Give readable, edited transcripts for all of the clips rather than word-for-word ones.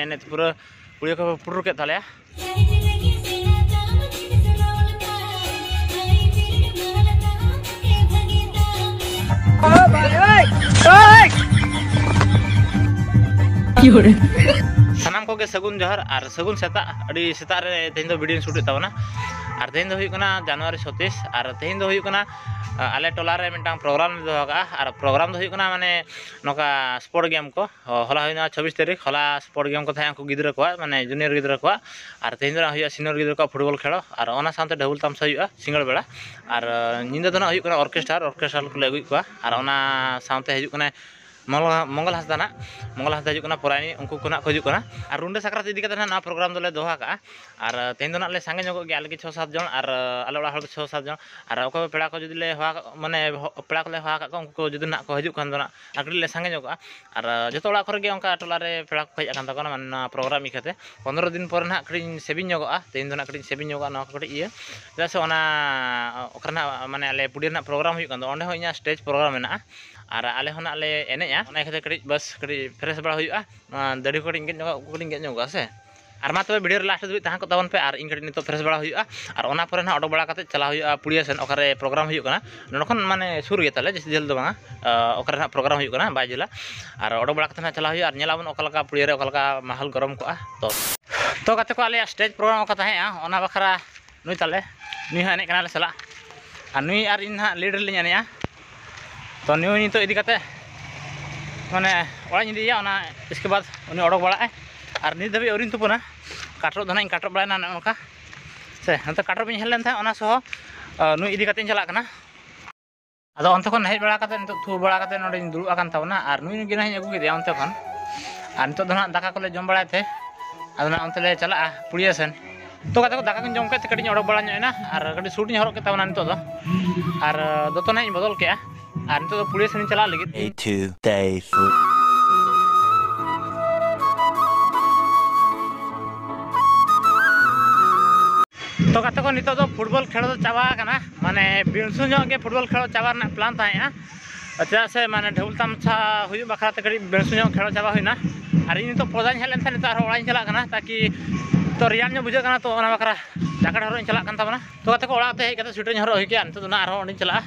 एने पूरा पुड़िया को पुरु के ताले सानाम को सगुन जोहर और सगुन सेता सेता रे तेहन दो वीडियो शूट तबना और तेहन दो जनवरी 36 और तेहन दो आले टोला रे मिटांग प्रोग्राम दोगा और प्रोग्राम दो माने नोका स्पोर्ट गेम को हला होइना 26 तारीख हला स्पोर्ट गेम को थाया को गिद्रा को माने जूनियर गिद्रा को और तेहन दो होइया सीनियर गिद्रा को फुटबॉल खेलो और ओना सानते ढबुल तामसा होइया सिंगल बेला और निंदा दो ना होइया ऑर्केस्ट्रा को ले अगुई को और ओना सानते हिजुकना मंगल हंसदा हजना परानी उनको हजना और रुंडे साकरात इदी ना प्रोग्राम दोले दोहा का और तेहन दो ले सांगे जोग आले 6-7 जन और आले ओड़ा 6-7 जन और अको पेड़ा को जुदी ले हवा माने पेड़ा को ले हवा का उनको जुदी ना को हजु कान दो ना आकड़ी ले सांगे जोग और जतो ओड़ा करे उनका टोला रे पेड़ा को हज आकान तको माने प्रोग्राम इखाते 15 दिन पर ना कड़ी सेबिन जोगा तेहन दो ना कड़ी सेबिन जोगा ना कड़ी इए जैसे ओना ओकरना माने आले पुडी ना प्रोग्राम हुई कान दो ओंडे हो इना स्टेज प्रोग्राम मेना और आले होना आले एनेया खाते कड़ी बस कड़ी फ्रेश बड़ा हुआ दाड़ी को गेज जोगा से और मा तब वीडियो लास्ट धाबी तहां को तबन पे और इन कड़ी नितो फ्रेश बड़ा हुआ और ओना पर ना ऑडो बड़ा करते चला हुआ पुड़िया सेन ओकरे प्रोग्राम हुआ नोखन माने सुर गे ताले जैसे जल दो बांगा ओकरे ना प्रोग्राम हुआ बाय जिला और ऑडो बड़ा करते ना चला हुआ और नेलाबन ओकलका पुड़िया रे ओकलका माहौल गरम को तो कते को आले स्टेज प्रोग्राम का ताहे ओना बखरा नुई ताले नुई हा एने कनाले सला और नुई और इन हा लीडर लिन एनेया तो नुई नितो इदी कते माने ओड़ा निदिया ओना इसके बाद उनी ओडक बड़ा और नित धाबी औरिन तुपना काटरो धना काटरो बड़ा ना उनका से अंत काटरो बिन हेलन था ओना सह नुई इदी कते चला कना आदो अंत खन हेज बड़ा कते नितो थु बड़ा कते नोडे दुरु आकान तावना और नुई गिना हेज अगु केदिया अंत खन और नितो धना दाका कोले जम बड़ा थे आदो ना अंत ले चला पुड़िया सेन तो कते को दाका को जम के कड़ी ओडक बड़ा ना और कड़ी सूट नि हरक के तावना नितो दो और दोतो ना बदल के और नितो दो पुड़िया सेन चला लगी 2 days तो कते को नितो दो फुटबॉल खेल दो चाबा कना माने बिनसु जो के फुटबॉल खेल चाबा ना प्लान था अच्छा से माने ढबुल तामसा हुई बखरा ते कड़ी बिनसु जो खेल चाबा हुईना और इन तो पौधा हेलन था नितो ओड़ा चला कना ताकि तो रियान जो बुझा कना तो ओना बखरा जाकड़ हरो चला कन ताबना तो कते को ओड़ा ते हेज कते स्वीटर हरो होई के नितो दो ना आरो ओडी चला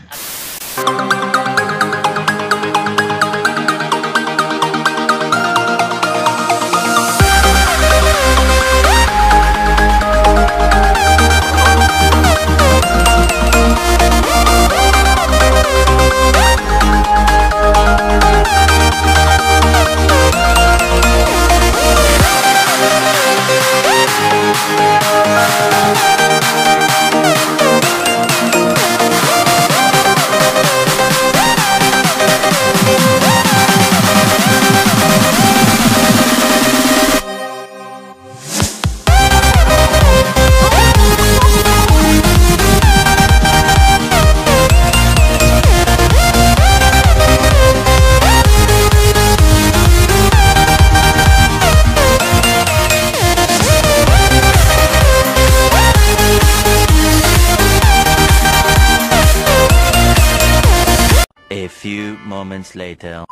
A few moments later.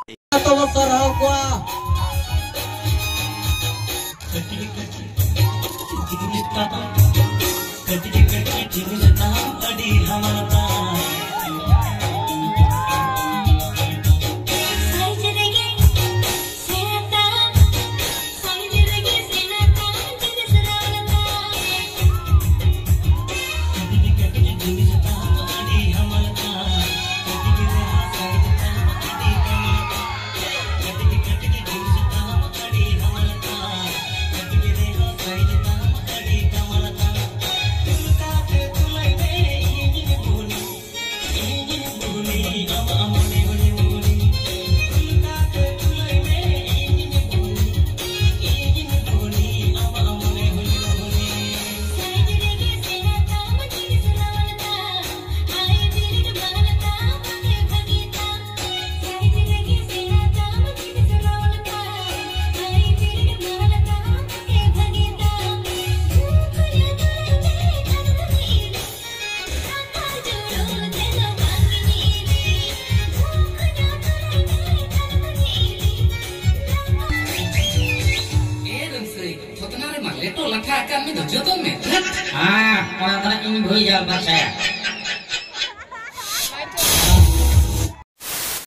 karena ini gue jawaban saya.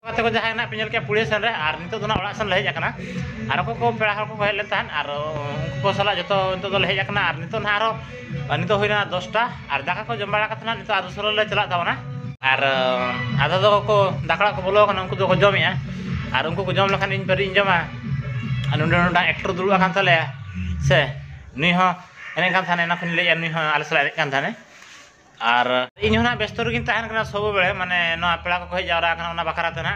kata ko jahay na pinyal ke pulis san re ar nito dona orak san lehej akana ar ko pera hor ko hej len tahan ar unku ko sala joto nito do lehej akana ar nito na aro nito hoina 10টা ar daka ko jom bala katna nito adu solo le chala tabana ar ada do ko dakala ko bolo kana unku do ko jomia ar unku ko jom lakhan in peri in joma anu nda actor dulu akan tale se ni ho ene kan thane na fin le ni ho al sala kan thane আর ইন হনা ব্যস্ত রগিন তাহেন কানা সব বেলে মানে না পেড়া ko hej jawra kana ona bakara tena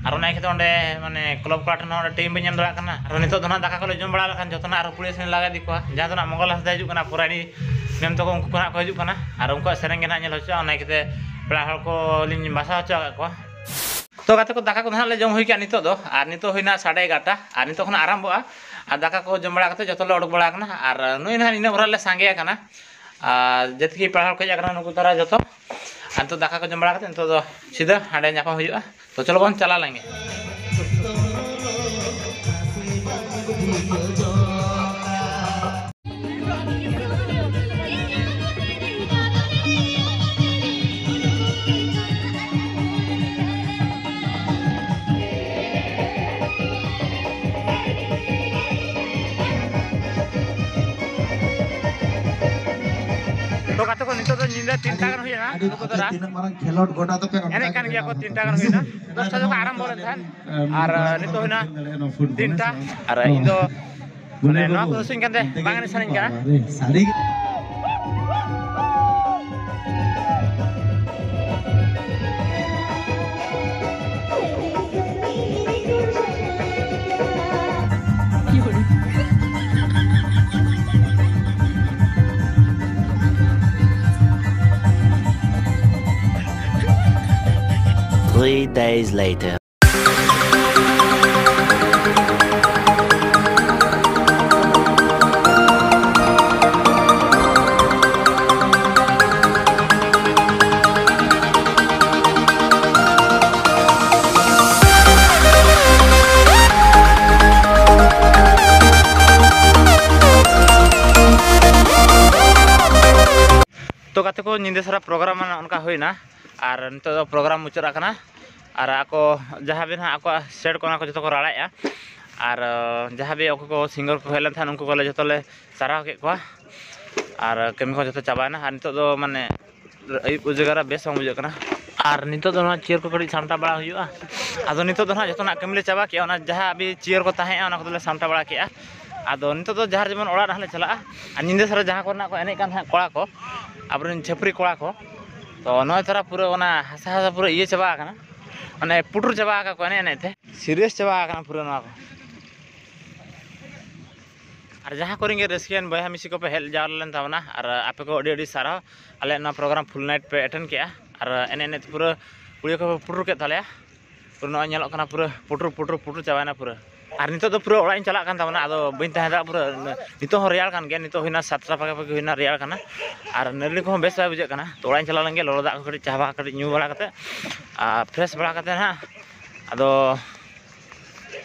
ar ona khete onde মানে ক্লাব কাট না onde টিম বেnyam dala kana ar nito dona daka ko le jom bala lakan jotona ar pulis ni laga dikwa jahan dona mongol hasda hijuk kana purani mem to ko unku ko hijuk kana ar unku sereng gena nyel hocha ona khete peড়া hor ko lin basa hocha ko to kate ko daka ko na le jom hoi ka nito do ar nito hoina 11:30 ar nito khona aramboa ar daka ko jom bala kate joto le odok bala kana ar noi na ina bora le sange kana जतकी पढ़ा को जाकर नुकु तारा जतो अंतो दाका को जमड़ा करते तो सीधा हाडे न्यापा हुआ तो चलो बन चला लेंगे तो kata ko nito do ninda 3টা gan hoyna नुकु Tara marang khelot goda to pe ene kan gya ko 3টা gan hoyna 10টা joko aram bolen than ar nito hoyna 3টা ar indo mane no ko sing kan de bangani sanin ka sari 3 days later. तो kata ko nyinde sara program onka hoina ar nito program muchara kana R ako jaha bin ha ako set ko na ko joto ko ralaya ar jaha bi ako ko singer ko helan than unku ko le joto le sarah ke ko ar kemi ko joto chabana ar nito do mane ayub ujagara bes bang bujak kana ar nito do na chair ko kadi samta bala huyua ado nito do na joto na kemi le chaba ke ona jaha bi chair ko tahe ona ko le samta bala ke ado nito do jahar jemon ora rahale chala ar nyinde sara jaha ko na ko ene kan kola ko abrin chepri kola ko to noy tara pura ona hasa hasa pura iye chaba kana মানে পুটুর চাবা আকা কোনে নেতে serious চাবা আকা পুরো না আর যাহা করেंगे Russian बया मिसी को पे हेल जावलन तावना और आपे को अडी अडी सारा अले ना प्रोग्राम फुल नाइट पे अटेंड किया और एने एने पूरा पुलियो को पुटुर के ताले पूरा न ñelok kana पूरा पुटुर चाबाना पूरा और नितो तो पूरा ओड़ा इन चला kan तावना आदो बइन ताहेदा पूरा नितो हो रियाल kan गया नितो होइना 7टा पाके पाके होइना रियाल kana और नरली को बेस बाय बुझे kana तो ओड़ा इन चला लेंगे लोलो दा को कड़ी चाबा कड़ी न्यू बड़ा कते फ्रेश बड़ा कते ना आदो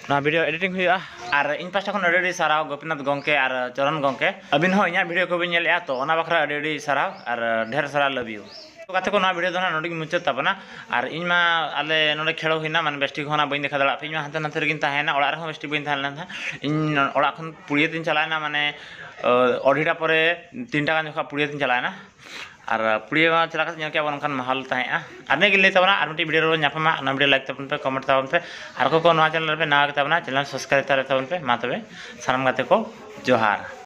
ना वीडियो एडिटिंग हुआ और इन पास्टा खन अडी साराव गोपीनाथ गंके और चरण गंके अबिन हो इना वीडियो को बिन नेलया तो ओना बखरा अडी साराव और ढेर सारा लव यू तो कते को ना वीडियो दना नोडी मुचत ताबना और इनमा आले नोडे खेलो हुइना माने बेस्टी होना बइन देखा दला इनमा हाते नाते रगिन ताहेना ओड़ा रह बेस्टी बइन थालन था इन ओड़ा खन पुड़िए दिन चलायना माने अढ़ीटा परे 3टा गान जखा पुड़िए दिन चलायना और पुड़िए मा चला कते के बनखान महल ताहेआ और ने गिले तबना और मिटी वीडियो रो न्यापमा ना वीडियो लाइक तबन पे कमेंट तबन पे और को नवा चैनल पे ना तबना चैनल सब्सक्राइब तबन पे मा तबे सानम गाते को जोहार।